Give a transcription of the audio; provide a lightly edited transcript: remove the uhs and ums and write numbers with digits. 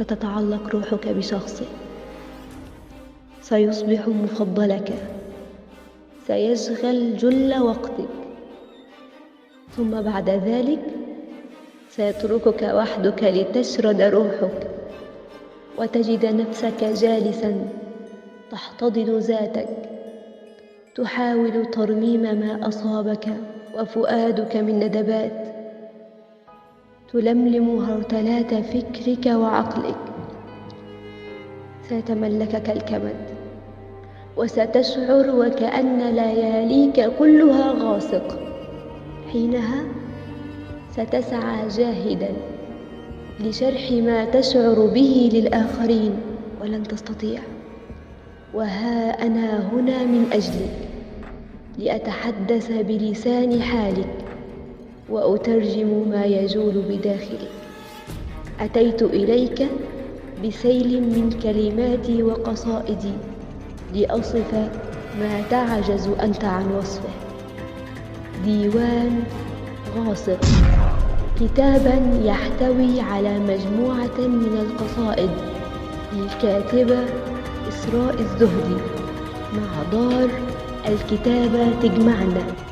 ستتعلق روحك بشخص، سيصبح مفضلك، سيشغل جل وقتك، ثم بعد ذلك سيتركك وحدك لتشرد روحك وتجد نفسك جالسا تحتضن ذاتك، تحاول ترميم ما أصابك وفؤادك من ندبات، تلملم هرتلات فكرك وعقلك. سيتملكك الكمد وستشعر وكأن لياليك كلها غاسق. حينها ستسعى جاهدا لشرح ما تشعر به للآخرين ولن تستطيع، وها أنا هنا من أجلك لأتحدث بلسان حالك وأترجم ما يجول بداخلك. أتيت إليك بسيل من كلماتي وقصائدي لأصف ما تعجز أنت عن وصفه. ديوان غاصب، كتابا يحتوي على مجموعة من القصائد للكاتبة إسراء الزهدي مع دار الكتابة تجمعنا.